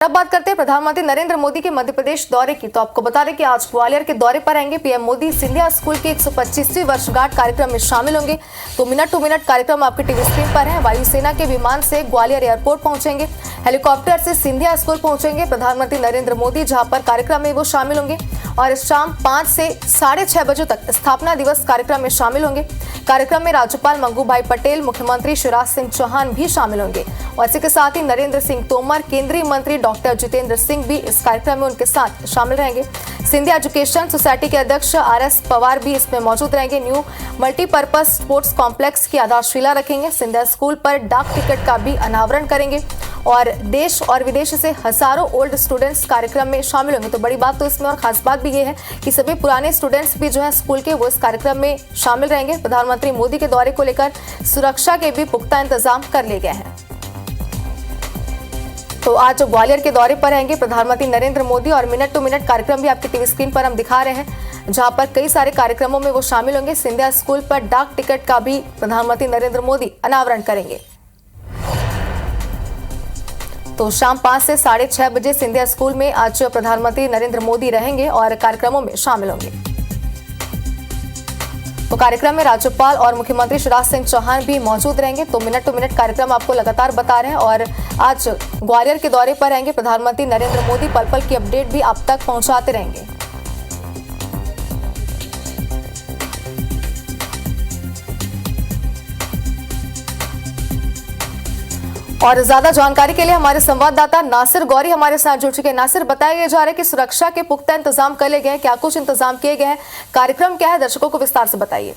अब बात करते हैं प्रधानमंत्री नरेंद्र मोदी के मध्य प्रदेश दौरे की। तो आपको बता दें कि आज ग्वालियर के दौरे पर आएंगे पीएम मोदी। सिंधिया स्कूल की 125वीं वर्षगांठ कार्यक्रम में शामिल होंगे। तो मिनट टू मिनट कार्यक्रम आपके टीवी स्क्रीन पर है। वायुसेना के विमान से ग्वालियर एयरपोर्ट पहुंचेंगे, हेलीकॉप्टर से सिंधिया स्कूल पहुंचेंगे प्रधानमंत्री नरेंद्र मोदी, जहां पर कार्यक्रम में वो शामिल होंगे और शाम 5 से 6:30 बजे तक स्थापना दिवस कार्यक्रम में शामिल होंगे। कार्यक्रम में राज्यपाल मंगूभाई पटेल, मुख्यमंत्री शिवराज सिंह चौहान भी शामिल होंगे और इसी के साथ ही नरेंद्र सिंह तोमर, केंद्रीय मंत्री डॉक्टर जितेंद्र सिंह भी इस कार्यक्रम में उनके साथ शामिल रहेंगे। सिंधिया एजुकेशन सोसाइटी के अध्यक्ष आरएस पवार भी इसमें मौजूद रहेंगे। न्यू मल्टीपर्पज स्पोर्ट्स कॉम्प्लेक्स की आधारशिला रखेंगे। सिंधिया स्कूल पर डाक टिकट का भी अनावरण करेंगे और देश और विदेश से हजारों ओल्ड स्टूडेंट्स कार्यक्रम में शामिल होंगे। तो बड़ी बात तो इसमें और खास बात भी ये है कि सभी पुराने स्टूडेंट्स भी जो है स्कूल के, वो इस कार्यक्रम में शामिल रहेंगे। प्रधानमंत्री मोदी के दौरे को लेकर सुरक्षा के भी पुख्ता इंतजाम कर लिए गए हैं। तो आज ग्वालियर के दौरे पर रहेंगे प्रधानमंत्री नरेंद्र मोदी और मिनट टू मिनट कार्यक्रम भी आपकी टीवी स्क्रीन पर हम दिखा रहे हैं, जहां पर कई सारे कार्यक्रमों में वो शामिल होंगे। सिंधिया स्कूल पर डाक टिकट का भी प्रधानमंत्री नरेंद्र मोदी अनावरण करेंगे। तो शाम 5 से 6:30 बजे सिंधिया स्कूल में आज प्रधानमंत्री नरेंद्र मोदी रहेंगे और कार्यक्रमों में शामिल होंगे। तो कार्यक्रम में राज्यपाल और मुख्यमंत्री शिवराज सिंह चौहान भी मौजूद रहेंगे। तो मिनट टू मिनट कार्यक्रम आपको लगातार बता रहे हैं और आज ग्वालियर के दौरे पर रहेंगे प्रधानमंत्री नरेंद्र मोदी। पल पल की अपडेट भी आप तक पहुंचाते रहेंगे। और ज्यादा जानकारी के लिए हमारे संवाददाता नासिर गौरी हमारे साथ जुड़ चुके हैं। नासिर, बताया जा रहा है कि सुरक्षा के पुख्ता इंतजाम कर लिए गए हैं, क्या कुछ इंतजाम किए गए हैं, कार्यक्रम क्या है, दर्शकों को विस्तार से बताइए।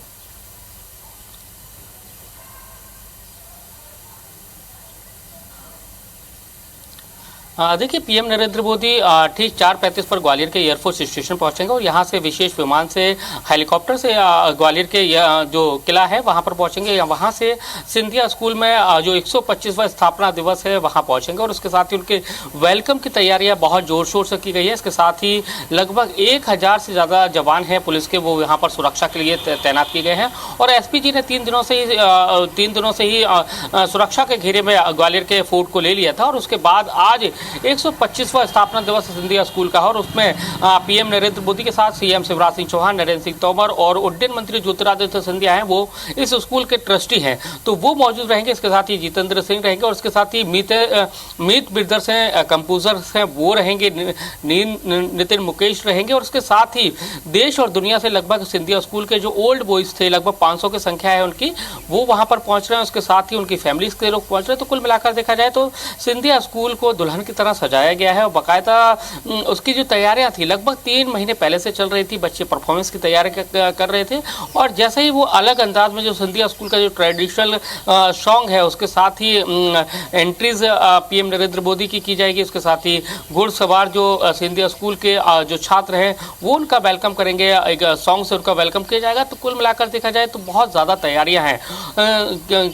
देखिए, पीएम नरेंद्र मोदी ठीक 4:35 पर ग्वालियर के एयरफोर्स स्टेशन पहुंचेंगे और यहां से विशेष विमान से, हेलीकॉप्टर से ग्वालियर के जो किला है वहां पर पहुंचेंगे। वहां से सिंधिया स्कूल में जो 125वां स्थापना दिवस है वहां पहुंचेंगे और उसके साथ ही उनके वेलकम की तैयारियां बहुत जोर शोर से की गई है। इसके साथ ही लगभग 1000 से ज़्यादा जवान हैं पुलिस के, वो यहाँ पर सुरक्षा के लिए तैनात किए गए हैं और एसपी जी ने 3 दिनों से ही सुरक्षा के घेरे में ग्वालियर के फोर्ट को ले लिया था और उसके बाद आज 125वां स्थापना दिवस सिंधिया स्कूल का है और उसमें पीएम नरेंद्र मोदी के साथ सीएम शिवराज सिंह चौहान, नरेंद्र सिंह तोमर और उड्डयन मंत्री ज्योतिरादित्य सिंधिया हैं, वो इस स्कूल के ट्रस्टी हैं, तो वो मौजूद रहेंगे। इसके साथ ही जितेंद्र सिंह रहेंगे और इसके साथ ही मीत ब्रदर्स हैं, कंपोजर्स हैं, वो रहेंगे, नितिन मुकेश रहेंगे और इसके साथ ही देश और दुनिया से लगभग सिंधिया स्कूल के जो ओल्ड बॉयज थे, लगभग 500 की संख्या है उनकी, वो वहाँ पर पहुँच रहे हैं। उसके साथ ही उनकी फैमिलीज के लोग पहुँच रहे हैं। तो कुल मिलाकर देखा जाए तो सिंधिया स्कूल को दुल्हन की तरह सजाया गया है और बाकायदा उसकी जो तैयारियां थी लगभग 3 महीने पहले से चल रही थी। बच्चे परफॉर्मेंस की तैयारी कर रहे थे और जैसे ही वो अलग अंदाज में जो सिंधिया स्कूल का जो ट्रेडिशनल सॉन्ग है उसके साथ ही एंट्रीज पीएम नरेंद्र मोदी की जाएगी। उसके साथ ही घुड़सवार जो सिंधिया स्कूल के जो छात्र हैं वो उनका वेलकम करेंगे, एक सॉन्ग से उनका वेलकम किया जाएगा। तो कुल मिलाकर देखा जाए तो बहुत ज़्यादा तैयारियाँ हैं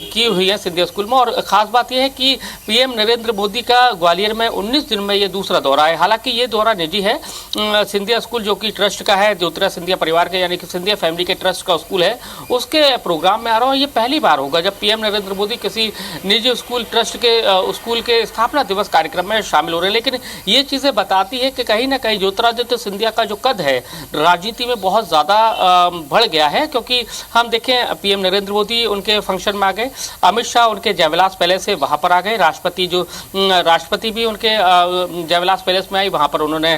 की हुई है सिंधिया स्कूल में और ख़ास बात यह है कि पीएम नरेंद्र मोदी का ग्वालियर में 19 दिन में ये दूसरा दौरा है। हालांकि ये दौरा निजी है। सिंधिया स्कूल जो कि ट्रस्ट का है, ज्योतिरादित्य सिंधिया परिवार के यानी कि सिंधिया फैमिली के ट्रस्ट का स्कूल है, उसके प्रोग्राम में आ रहा हूँ। ये पहली बार होगा जब पीएम नरेंद्र मोदी किसी निजी स्कूल ट्रस्ट के स्कूल के स्थापना दिवस कार्यक्रम में शामिल हो रहे हैं। लेकिन ये चीज़ें बताती है कि कहीं ना कहीं ज्योतिरादित्य सिंधिया का जो कद है राजनीति में बहुत ज़्यादा बढ़ गया है, क्योंकि हम देखें पीएम नरेंद्र मोदी उनके फंक्शन में आ गए, अमित शाह उनके जयविलास पैलेस से वहाँ पर आ गए, राष्ट्रपति भी उनके जयविलास पैलेस में आई, वहाँ पर उन्होंने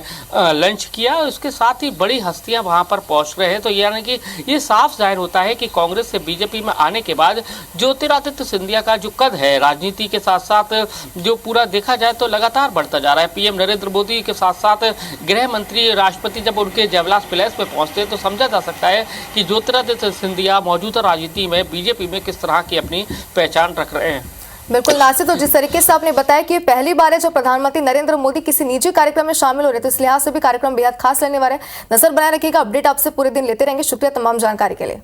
लंच किया। उसके साथ ही बड़ी हस्तियां वहाँ पर पहुँच रहे हैं। तो यानी कि ये साफ जाहिर होता है कि कांग्रेस से बीजेपी में आने के बाद ज्योतिरादित्य सिंधिया का जो कद है राजनीति के साथ साथ जो पूरा देखा जाए तो लगातार बढ़ता जा रहा है। पीएम नरेंद्र मोदी के साथ साथ गृह मंत्री, राष्ट्रपति जब उनके जयविलास पैलेस में पहुँचते हैं तो समझा जा सकता है कि ज्योतिरादित्य सिंधिया मौजूदा राजनीति में बीजेपी में किस तरह की अपनी पहचान रख रहे हैं। बिल्कुल नासिर, तो जिस तरीके से आपने बताया कि ये पहली बार है जब प्रधानमंत्री नरेंद्र मोदी किसी निजी कार्यक्रम में शामिल हो रहे, तो इस लिहाज से भी कार्यक्रम बेहद खास रहने वाला है। नजर बनाए रखिएगा, अपडेट आपसे पूरे दिन लेते रहेंगे। शुक्रिया तमाम जानकारी के लिए।